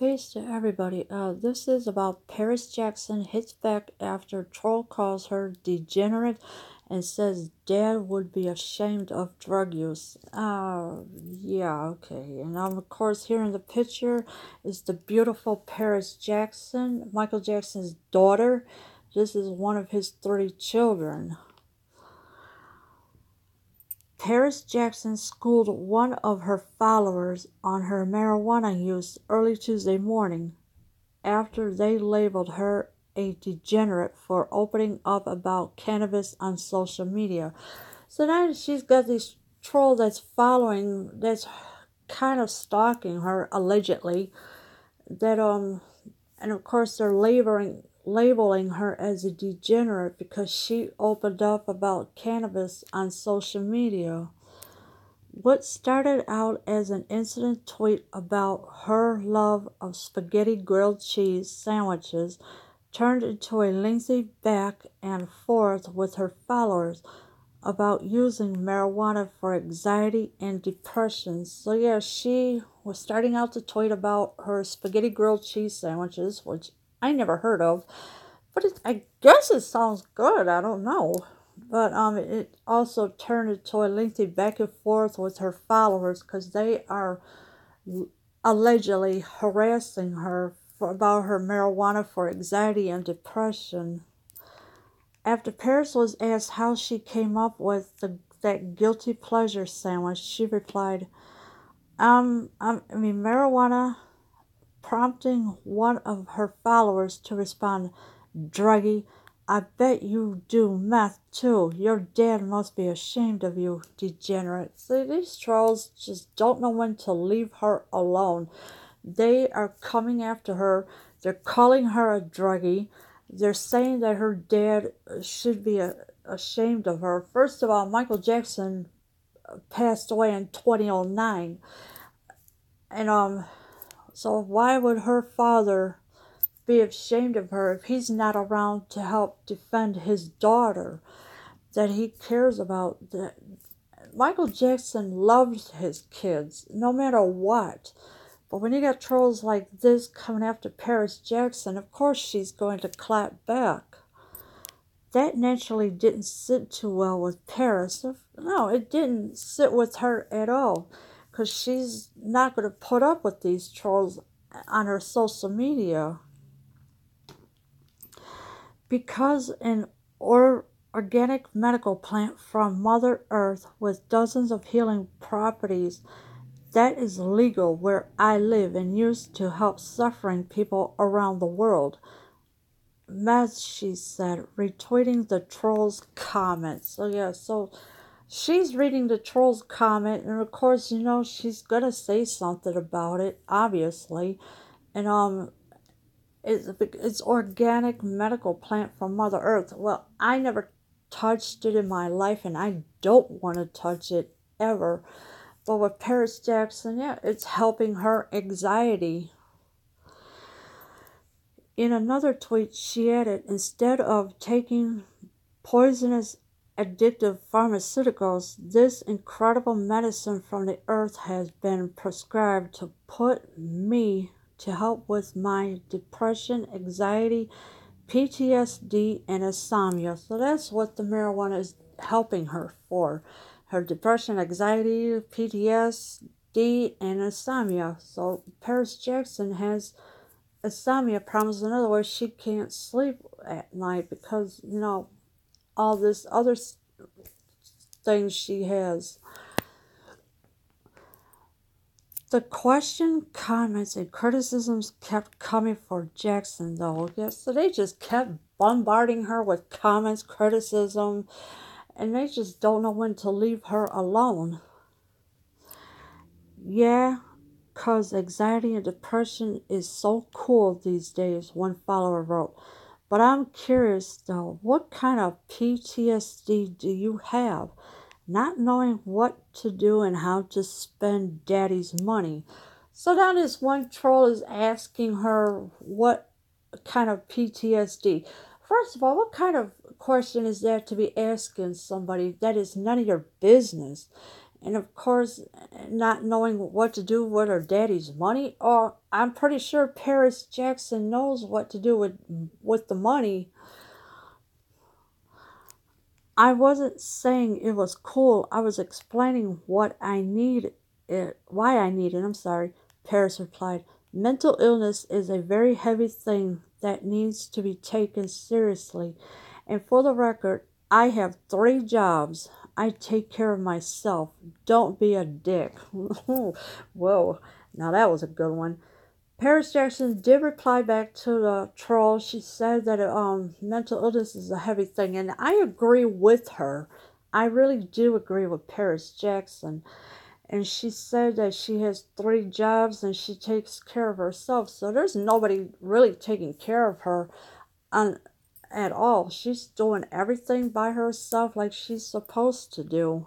Peace to everybody. This is about Paris Jackson hits back after troll calls her degenerate and says dad would be ashamed of drug use. Yeah, okay. And of course, here in the picture is the beautiful Paris Jackson, Michael Jackson's daughter. This is one of his 3 children. Paris Jackson schooled one of her followers on her marijuana use early Tuesday morning after they labeled her a degenerate for opening up about cannabis on social media. So now she's got this troll that's kind of stalking her allegedly. And of course they're labeling her as a degenerate because she opened up about cannabis on social media. What started out as an incident tweet about her love of spaghetti grilled cheese sandwiches turned into a lengthy back and forth with her followers about using marijuana for anxiety and depression. So yeah, she was starting out to tweet about her spaghetti grilled cheese sandwiches, which I never heard of, but I guess it sounds good. I don't know. But it also turned into a lengthy back and forth with her followers because they are allegedly harassing her about her marijuana for anxiety and depression. After Paris was asked how she came up with that guilty pleasure sandwich, she replied, marijuana, prompting one of her followers to respond, druggy, I bet you do meth too. Your dad must be ashamed of you, degenerate. See, these trolls just don't know when to leave her alone. They are coming after her. They're calling her a druggie. They're saying that her dad should be ashamed of her. First of all, Michael Jackson passed away in 2009. And so why would her father be ashamed of her if he's not around to help defend his daughter that he cares about? Michael Jackson loved his kids no matter what. But when you got trolls like this coming after Paris Jackson, of course she's going to clap back. That naturally didn't sit too well with Paris. No, it didn't sit with her at all, because she's not going to put up with these trolls on her social media. Because an organic medical plant from Mother Earth with dozens of healing properties that is legal where I live and used to help suffering people around the world. Meth, she said, retweeting the troll's comment. So she's reading the troll's comment, and of course, she's gonna say something about it, obviously. And it's organic medical plant from Mother Earth. Well, I never touched it in my life, and I don't want to touch it ever. But with Paris Jackson, yeah, it's helping her anxiety. In another tweet, she added, instead of taking poisonous addictive pharmaceuticals, this incredible medicine from the earth has been prescribed to help with my depression, anxiety, PTSD, and insomnia. So that's what the marijuana is helping her for. Her depression, anxiety, PTSD, and insomnia. So Paris Jackson has insomnia problems. In other words, she can't sleep at night because, all this other things she has. The question, comments, and criticisms kept coming for Jackson, though. Yes, so they just kept bombarding her with comments, criticism, and they just don't know when to leave her alone. Yeah, because anxiety and depression is so cool these days, one follower wrote. But I'm curious, though, what kind of PTSD do you have? Not knowing what to do and how to spend daddy's money. So now this one troll is asking her what kind of PTSD. First of all, what kind of question is that to be asking somebody? That is none of your business. And of course, not knowing what to do with her daddy's money. Or I'm pretty sure Paris Jackson knows what to do with the money. I wasn't saying it was cool. I was explaining what I need it, why I need it. I'm sorry. Paris replied, mental illness is a very heavy thing that needs to be taken seriously. And for the record, I have 3 jobs. I take care of myself. Don't be a dick. Whoa, now that was a good one. Paris Jackson did reply back to the troll. She said that mental illness is a heavy thing, and I agree with her. I really do agree with Paris Jackson. And she said that she has 3 jobs and she takes care of herself. So there's nobody really taking care of her on, at all. She's doing everything by herself like she's supposed to do.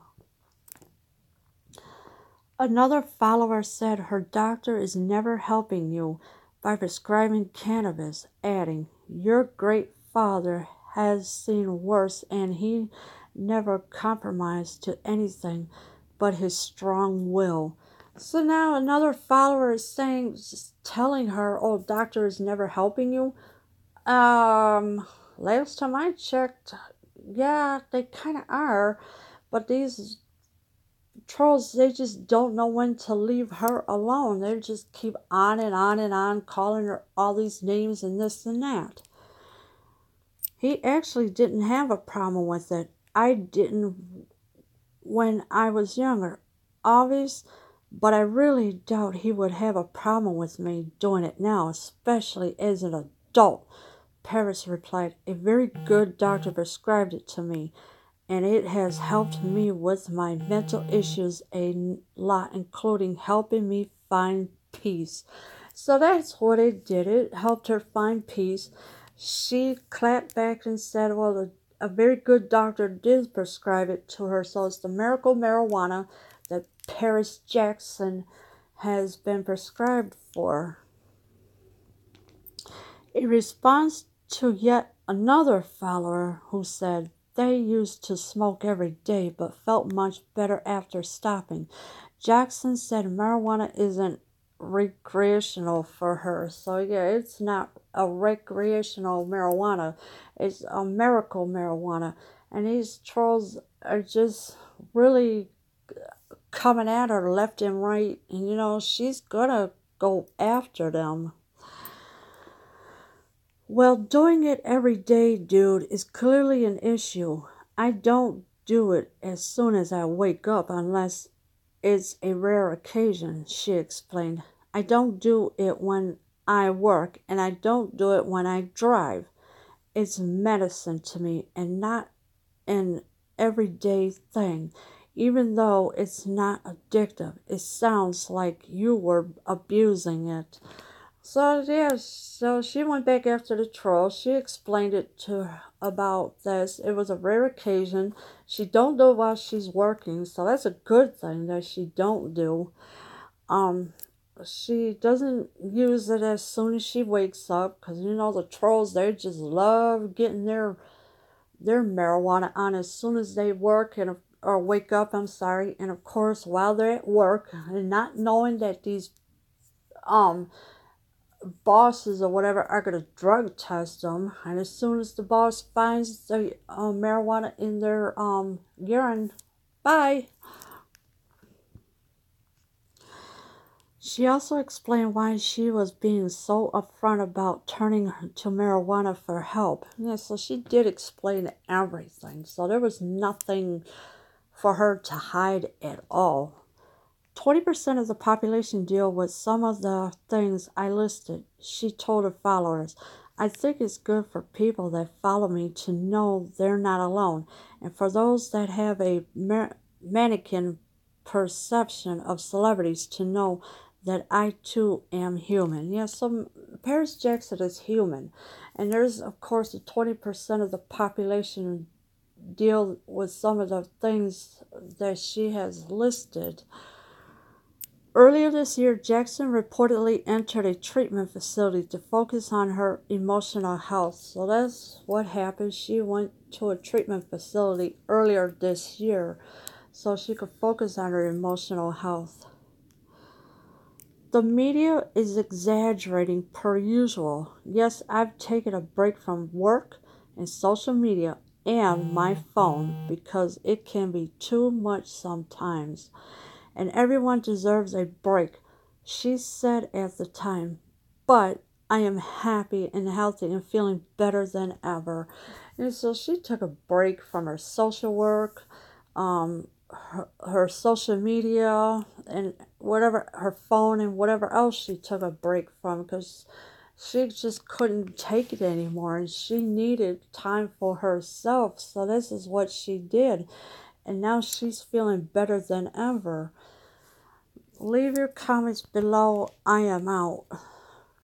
Another follower said her doctor is never helping you by prescribing cannabis, adding, your great father has seen worse and he never compromised to anything but his strong will. So now another follower is saying, just telling her, oh, doctor is never helping you. Last time I checked, yeah, they kind of are, but these trolls, they just don't know when to leave her alone. They just keep on and on and on calling her all these names and this and that. He actually didn't have a problem with it. I didn't when I was younger, obvious, but I really doubt he would have a problem with me doing it now, especially as an adult. Paris replied, a very good doctor prescribed it to me, and it has helped me with my mental issues a lot, including helping me find peace. So that's what it did. It helped her find peace. She clapped back and said, well, a very good doctor did prescribe it to her. So it's the miracle marijuana that Paris Jackson has been prescribed for. In response to yet another follower who said they used to smoke every day but felt much better after stopping, Jackson said marijuana isn't recreational for her. So yeah, it's not a recreational marijuana. It's a miracle marijuana. And these trolls are just really coming at her left and right. And she's gonna go after them. Well, doing it every day, dude, is clearly an issue. I don't do it as soon as I wake up unless it's a rare occasion, she explained. I don't do it when I work, and I don't do it when I drive. It's medicine to me and not an everyday thing. Even though it's not addictive, it sounds like you were abusing it. So yeah, so she went back after the troll. She explained it to her about this. It was a rare occasion. She don't do it while she's working, so that's a good thing that she don't do. Um, she doesn't use it as soon as she wakes up, because the trolls, they just love getting their marijuana on as soon as they work or wake up. I'm sorry, and of course while they're at work and not knowing that these um bosses or whatever are going to drug test them, and as soon as the boss finds the marijuana in their urine, bye. She also explained why she was being so upfront about turning to marijuana for help. Yeah, so she did explain everything, so there was nothing for her to hide at all. 20% of the population deal with some of the things I listed, she told her followers. I think it's good for people that follow me to know they're not alone, and for those that have a mannequin perception of celebrities to know that I too am human. Yeah, so Paris Jackson is human, and there's of course the 20% of the population deal with some of the things that she has listed. Earlier this year, Jackson reportedly entered a treatment facility to focus on her emotional health. So that's what happened. She went to a treatment facility earlier this year so she could focus on her emotional health. The media is exaggerating per usual. Yes, I've taken a break from work and social media and my phone because it can be too much sometimes, and everyone deserves a break, she said at the time. But I am happy and healthy and feeling better than ever. And so she took a break from her social work, her social media, and whatever, her phone, and whatever else she took a break from, because she just couldn't take it anymore and she needed time for herself. So this is what she did. And now she's feeling better than ever. Leave your comments below. I am out.